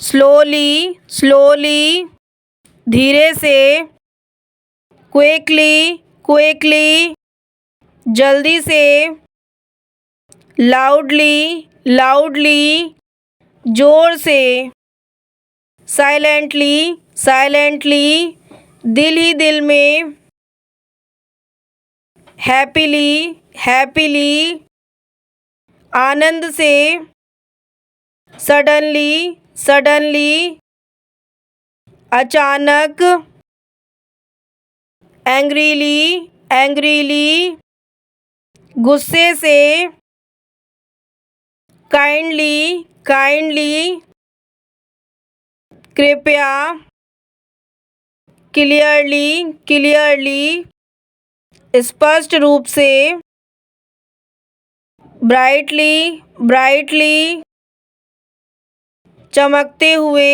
Slowly slowly, धीरे से। Quickly quickly, जल्दी से। लाउडली लाउडली, जोर से। साइलेंटली साइलेंटली, दिल ही दिल में। हैप्पीली हैप्पीली, आनंद से। सडनली सडनली, अचानक। एंग्रीली एंग्रीली, गुस्से से। काइंडली काइंडली, कृपया। क्लियरली क्लियरली, स्पष्ट रूप से। ब्राइटली ब्राइटली, चमकते हुए।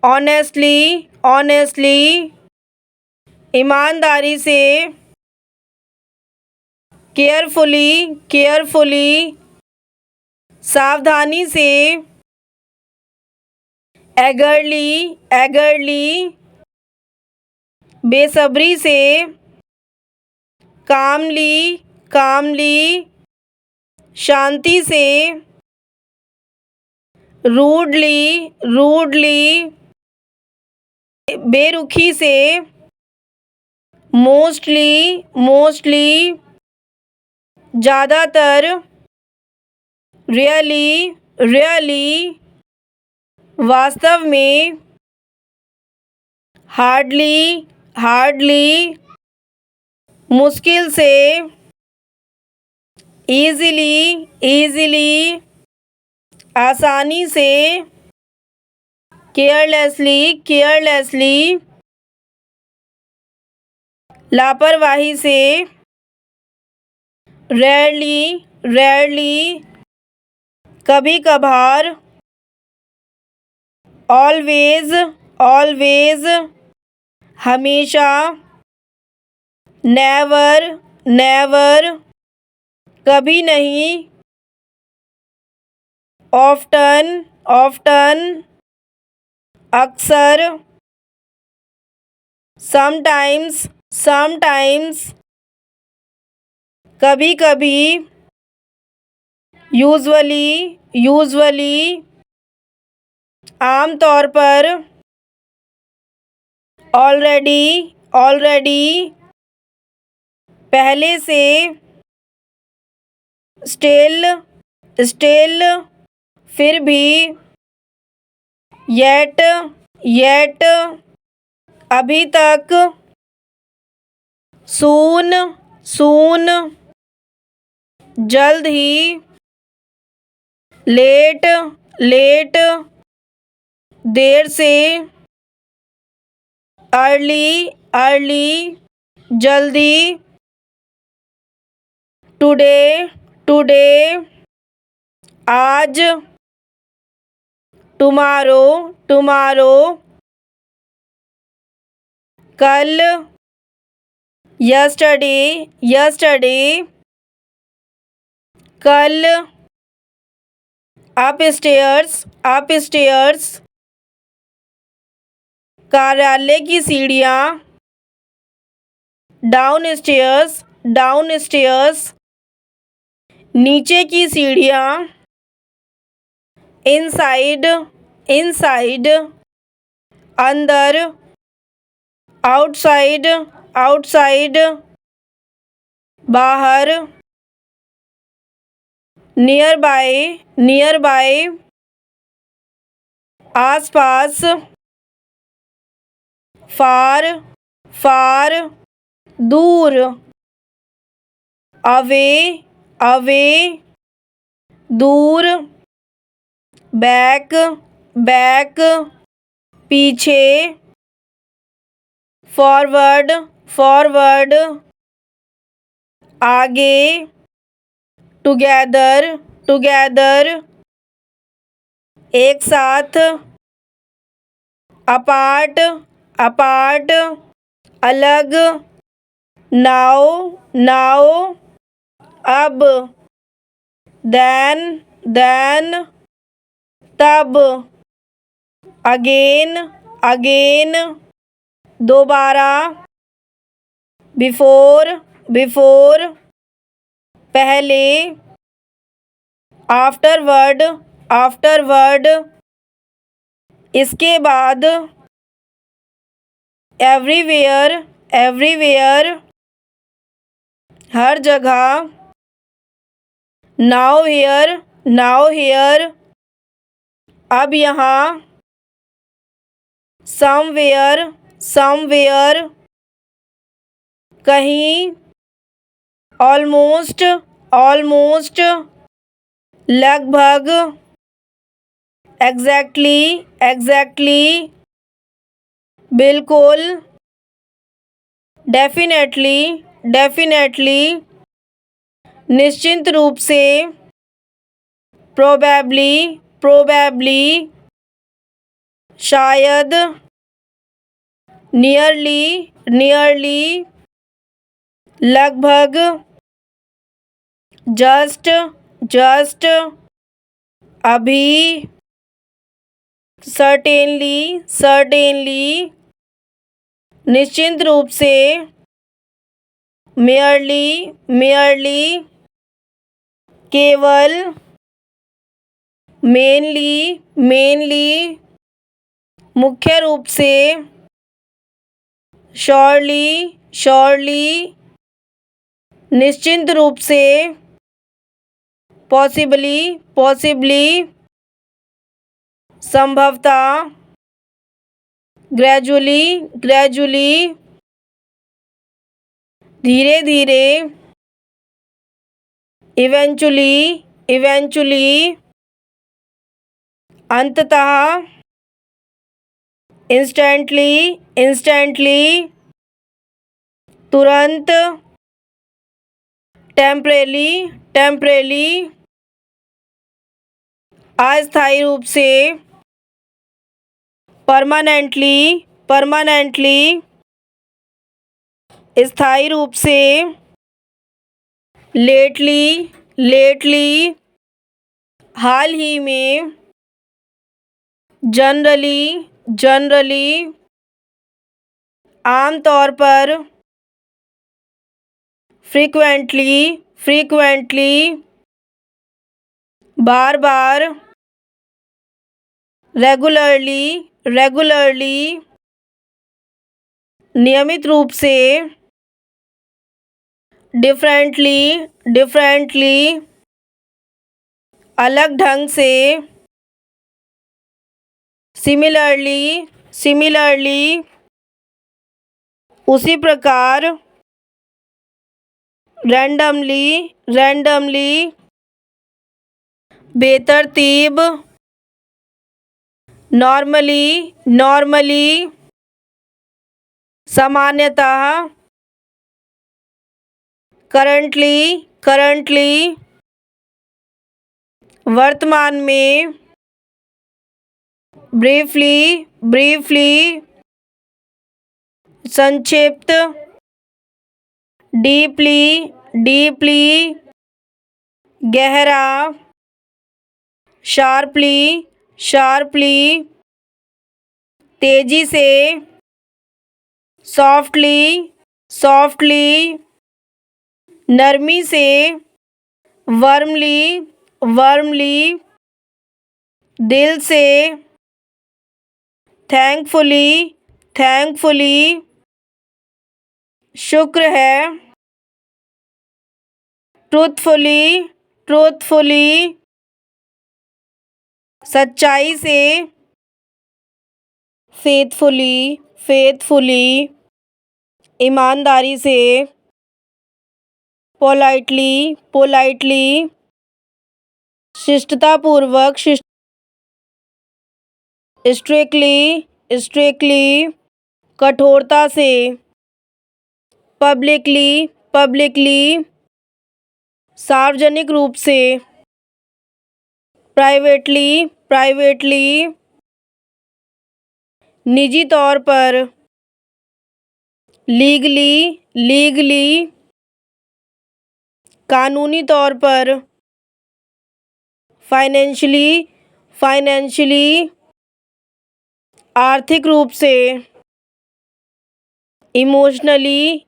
ऑनेस्टली ऑनेस्टली, ईमानदारी से। केयरफुली केयरफुली, सावधानी से। एगरली एगरली, बेसब्री से। कामली कामली, शांति से। रूडली रूडली, बेरुखी से। मोस्टली मोस्टली, ज़्यादातर। रियली रियली, वास्तव में। हार्डली हार्डली, मुश्किल से। ईज़िली ईज़िली, आसानी से। केयरलेसली केयरलेसली, लापरवाही से। रेयरली रेयरली, कभी कभार। ऑलवेज ऑलवेज, हमेशा। नेवर नेवर, कभी नहीं। ऑफ्टन ऑफ्टन, अक्सर। समटाइम्स समटाइम्स, कभी कभी। यूजुअली यूजुअली, आम तौर पर। ऑलरेडी ऑलरेडी, पहले से। स्टिल स्टिल, फिर भी। येट येट, अभी तक। सून सून, जल्द ही। लेट लेट, देर से। अर्ली अर्ली, जल्दी। टुडे टुडे, आज। टुमारो टुमारो, कल। यस्टरडे यस्टरडे, कल। अपस्टेयर्स अपस्टेयर्स, कार्यालय की सीढ़ियाँ। डाउनस्टेयर्स डाउनस्टेयर्स, नीचे की सीढ़ियाँ। इनसाइड इनसाइड, अंदर। आउटसाइड आउटसाइड, बाहर। नियर बाय नियर बाय, आसपास। फार फार, दूर। अवे अवे, दूर। बैक बैक, पीछे। फॉरवर्ड फॉरवर्ड, आगे। टुगेदर टुगेदर, एक साथ। अपार्ट अपार्ट, अलग। नाउ नाउ, अब। देन तब, अगेन, अगेन, दोबारा, बिफोर, बिफोर, पहले, आफ्टरवर्ड, आफ्टरवर्ड, इसके बाद, एवरीवेयर, एवरीवेयर, हर जगह, नाउ हियर, नाउ हियर, अब यहाँ, समवेयर, समवेयर, कहीं, ऑलमोस्ट, ऑलमोस्ट, लगभग, एग्जैक्टली, एग्जैक्टली, बिल्कुल, डेफिनेटली, डेफिनेटली, निश्चित रूप से, प्रोबेबली, प्रोबेबली, शायद, नियरली, नियरली, लगभग, जस्ट, जस्ट, अभी, सर्टेनली, सर्टेनली, निश्चित रूप से, मेयरली, मेयरली, केवल, मेनली, मेनली, मुख्य रूप से, श्योरली, श्योरली, निश्चित रूप से, पॉसिबली, पॉसिबली, संभवतः, ग्रेजुअली, ग्रेजुअली, धीरे धीरे, इवेंचुअली, इवेंचुअली, अंततः, इंस्टेंटली, इंस्टेंटली, तुरंत, टेम्परेली, टेम्परेली, अस्थायी रूप से, परमानेंटली, परमानेंटली, स्थायी रूप से, लेटली, लेटली, हाल ही में, जनरली, जनरली, आमतौर पर, फ्रीक्वेंटली, फ्रीक्वेंटली, बार बार, रेगुलरली, रेगुलरली, नियमित रूप से, डिफरेंटली, डिफरेंटली, अलग ढंग से, सिमिलरली, सिमिलरली, उसी प्रकार, रैंडमली, रैंडमली, बेतरतीब, नॉर्मली, नॉर्मली, सामान्यतः, करंटली, करंटली, वर्तमान में, ब्रीफली, ब्रीफली, संक्षिप्त, डीपली, डीपली, गहरा, शार्पली, शार्पली, तेजी से, सॉफ्टली, सॉफ्टली, नरमी से, वार्मली, वार्मली, दिल से, थैंकफुली, थैंकफुली, शुक्र है, ट्रूथफुली, ट्रूथफुली, सच्चाई से, फेथफुली, फेथफुली, ईमानदारी से, पोलाइटली, पोलाइटली, शिष्टतापूर्वक, स्ट्रिक्टली, स्ट्रिक्टली, कठोरता से, पब्लिकली, पब्लिकली, सार्वजनिक रूप से, प्राइवेटली, प्राइवेटली, निजी तौर पर, लीगली, लीगली, कानूनी तौर पर, फाइनेंशियली, फाइनेंशियली आर्थिक रूप से, इमोशनली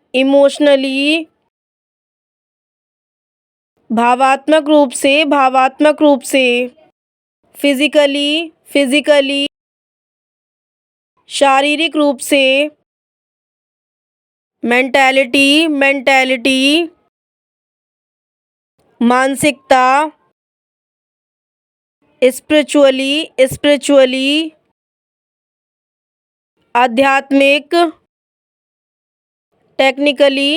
भावात्मक रूप से, फिजिकली शारीरिक रूप से, मेंटालिटी मानसिकता, स्पिरिचुअली आध्यात्मिक, टेक्निकली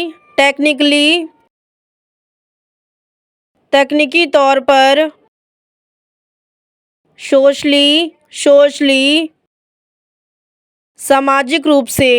तकनीकी तौर पर, सोशली सामाजिक रूप से।